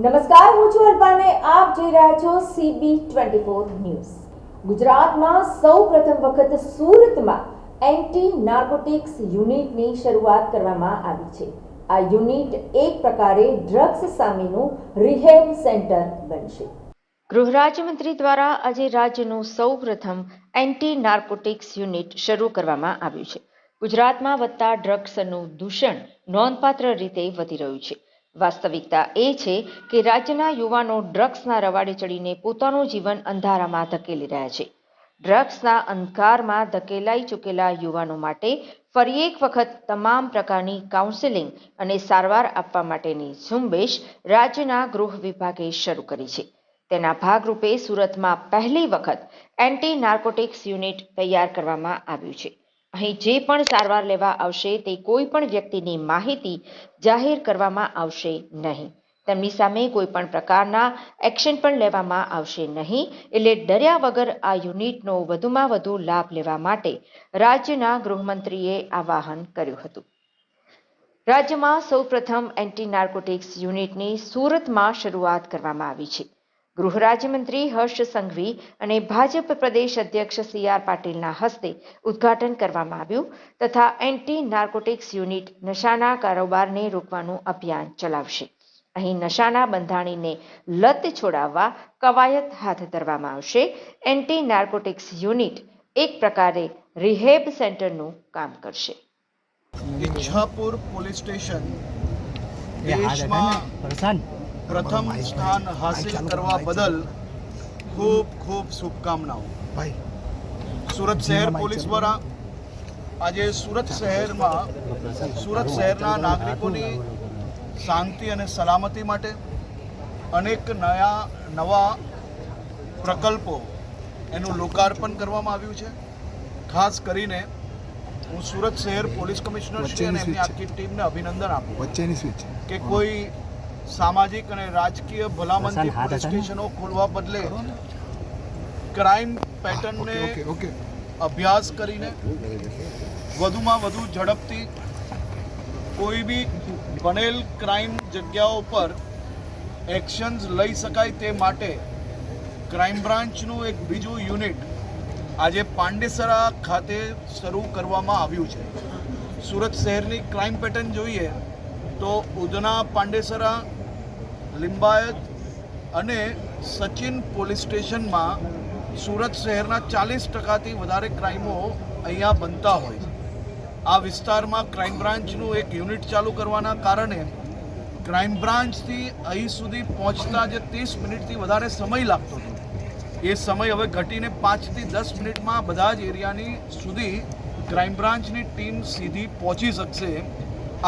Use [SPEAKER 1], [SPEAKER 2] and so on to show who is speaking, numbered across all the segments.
[SPEAKER 1] નમસ્કાર, હું છું અલ્પાને. આપ જોઈ રહ્યા છો CB24 ન્યૂઝ. ગુજરાતમાં સૌપ્રથમ વખત સુરતમાં એન્ટી નાર્કોટિક્સ યુનિટની શરૂઆત કરવામાં આવી છે. આ યુનિટ એક પ્રકારે ડ્રગ્સ સામેનું રિહેબ સેન્ટર બનશે. ગૃહ રાજ્યમંત્રી દ્વારા આજે રાજ્યનું સૌપ્રથમ એન્ટી નાર્કોટિક્સ યુનિટ શરૂ કરવામાં આવ્યું છે. ગુજરાતમાં વધતા ડ્રગ્સનું દૂષણ નોંધપાત્ર રીતે વધી રહ્યું છે. વાસ્તવિકતા એ છે કે રાજ્યના યુવાનો ડ્રગ્સના રવાડે ચડીને પોતાનું જીવન અંધારામાં ધકેલી રહ્યા છે. ડ્રગ્સના અંધકારમાં ધકેલાઈ ચૂકેલા યુવાનો માટે ફરી એક વખત તમામ પ્રકારની કાઉન્સેલિંગ અને સારવાર આપવા માટેની ઝુંબેશ રાજ્યના ગૃહ વિભાગે શરૂ કરી છે. તેના ભાગરૂપે સુરતમાં પહેલી વખત એન્ટી નાર્કોટિક્સ યુનિટ તૈયાર કરવામાં આવ્યું છે. અહીં જે પણ સારવાર લેવા આવશે તે કોઈ પણ વ્યક્તિની માહિતી જાહેર કરવામાં આવશે નહીં. તેમની સામે કોઈ પણ પ્રકારના એક્શન પણ લેવામાં આવશે નહીં. એટલે ડર્યા વગર આ યુનિટનો વધુમાં વધુ લાભ લેવા માટે રાજ્યના ગૃહમંત્રીએ આવાહન કર્યું હતું. રાજ્યમાં સૌપ્રથમ એન્ટી નાર્કોટિક્સ યુનિટની સુરતમાં શરૂઆત કરવામાં આવી છે. ગૃહ રાજ્યમંત્રી હર્ષ સંઘવી અને ભાજપ પ્રદેશ અધ્યક્ષ CR પાટીલના હસ્તે ઉદ્ઘાટન કરવામાં આવ્યું તથા એન્ટી નાર્કોટિક્સ યુનિટ નશાના કારોબારને રોકવાનું અભિયાન ચલાવશે. અહીં નશાના બંધાણીને લત છોડાવવા કવાયત હાથ ધરવામાં આવશે. એન્ટી નાર્કોટિક્સ યુનિટ એક પ્રકારે રિહેબ સેન્ટરનું કામ કરશે.
[SPEAKER 2] इच्छापुर पुलिस स्टेशन देशમાં પ્રથમ સ્થાન હાસિલ કરવા બદલ ખૂબ ખૂબ શુભકામનાઓ. સુરત શહેર પોલીસ દ્વારા આજે સુરત શહેરના નાગરિકોની શાંતિ અને સલામતી માટે અનેક નવા પ્રકલ્પો એનું લોકાર્પણ કરવામાં આવ્યું છે. ખાસ કરીને હું સુરત શહેર પોલીસ કમિશનર શ્રી અને એમની આખી ટીમને અભિનંદન આપું કે કોઈ સામાજિક અને રાજકીય ભલામણથી પોલીસ સ્ટેશનો ખોલવા બદલે ક્રાઇમ પેટર્નને અભ્યાસ કરીને વધુમાં વધુ ઝડપથી કોઈ બી બનેલ ક્રાઇમ જગ્યાઓ પર એક્શન્સ લઈ શકાય તે માટે ક્રાઇમ બ્રાન્ચનું એક બીજું યુનિટ આજે પાંડેસરા ખાતે શરૂ કરવામાં આવ્યું છે. સુરત શહેરની ક્રાઇમ પેટર્ન જોઈએ તો ઉધના, પાંડેસરા, લિંબાયત અને સચિન પોલીસ સ્ટેશનમાં સુરત શહેરના 40%થી વધારે ક્રાઇમો અહીંયા બનતા હોય છે. આ વિસ્તારમાં ક્રાઇમ બ્રાન્ચનું એક યુનિટ ચાલુ કરવાના કારણે ક્રાઇમ બ્રાન્ચથી અહીં સુધી પહોંચતા જે 30 મિનિટથી વધારે સમય લાગતો હતો એ સમય હવે ઘટીને 5 થી 10 મિનિટમાં બધા જ એરિયાની સુધી ક્રાઇમ બ્રાન્ચની ટીમ સીધી પહોંચી શકશે.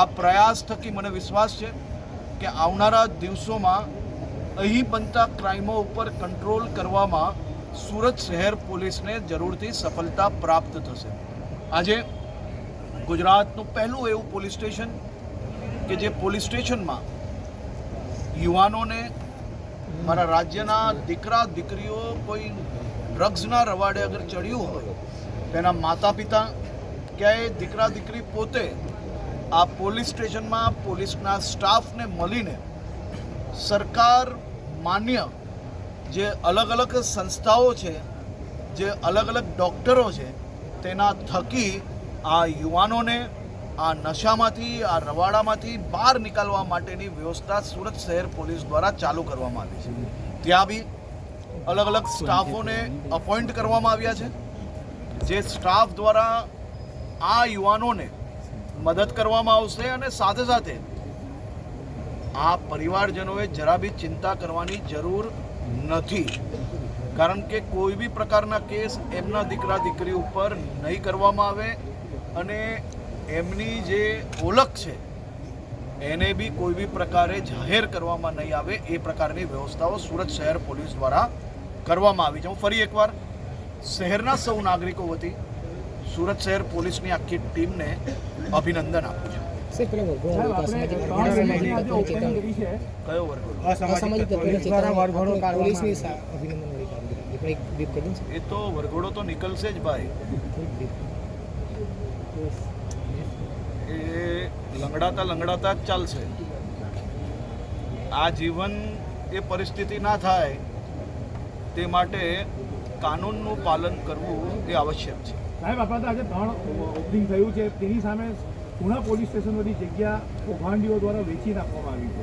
[SPEAKER 2] આ પ્રયાસ થકી મને વિશ્વાસ છે કે આવનારા દિવસોમાં અહીં બનતા ક્રાઇમો ઉપર કંટ્રોલ કરવામાં સુરત શહેર પોલીસને જરૂરથી સફળતા પ્રાપ્ત થશે. આજે ગુજરાતનું પહેલું એવું પોલીસ સ્ટેશન કે જે પોલીસ સ્ટેશનમાં યુવાનોને, મારા રાજ્યના દીકરા દીકરીઓ કોઈ ડ્રગ્સના રવાડે અગર ચડ્યું હોય તેના માતા પિતા ક્યાંય દીકરા દીકરી પોતે આ પોલીસ સ્ટેશનમાં પોલીસના સ્ટાફને મળીને સરકાર માન્ય જે અલગ અલગ સંસ્થાઓ છે, જે અલગ અલગ ડૉક્ટરો છે, તેના થકી આ યુવાનોને આ નશામાંથી, આ રવાડામાંથી બહાર નીકળવા માટેની વ્યવસ્થા સુરત શહેર પોલીસ દ્વારા ચાલુ કરવામાં આવી છે. ત્યાં બી અલગ અલગ સ્ટાફોને અપોઇન્ટ કરવામાં આવ્યા છે જે સ્ટાફ દ્વારા આ યુવાનોને મદદ કરવામાં આવશે. અને સાથે સાથે આ પરિવારજનોએ જરા બી ચિંતા કરવાની જરૂર નથી, કારણ કે કોઈ બી પ્રકારના કેસ એમના દીકરા દીકરી ઉપર નહીં કરવામાં આવે અને એમની જે ઓળખ છે એને બી કોઈ બી પ્રકારે જાહેર કરવામાં નહીં આવે એ પ્રકારની વ્યવસ્થાઓ સુરત શહેર પોલીસ દ્વારા કરવામાં આવી છે. હું ફરી એકવાર શહેરના સૌ નાગરિકો વતી સુરત શહેર પોલીસની આખી ટીમને અભિનંદન આપું છું. કયો એ તો વરઘોડો તો નીકળશે જ ભાઈ. એ લંગડાતા જ ચાલશે. આ જીવન એ પરિસ્થિતિ ના થાય તે માટે કાનૂનનું પાલન કરવું એ આવશ્યક છે.
[SPEAKER 3] સાહેબ, આપણા તો આજે 3 ઓપનિંગ થયું છે, તેની સામે પુણા પોલીસ સ્ટેશન બધી જગ્યા કૌભાંડીઓ દ્વારા વેચી નાખવામાં આવી છે.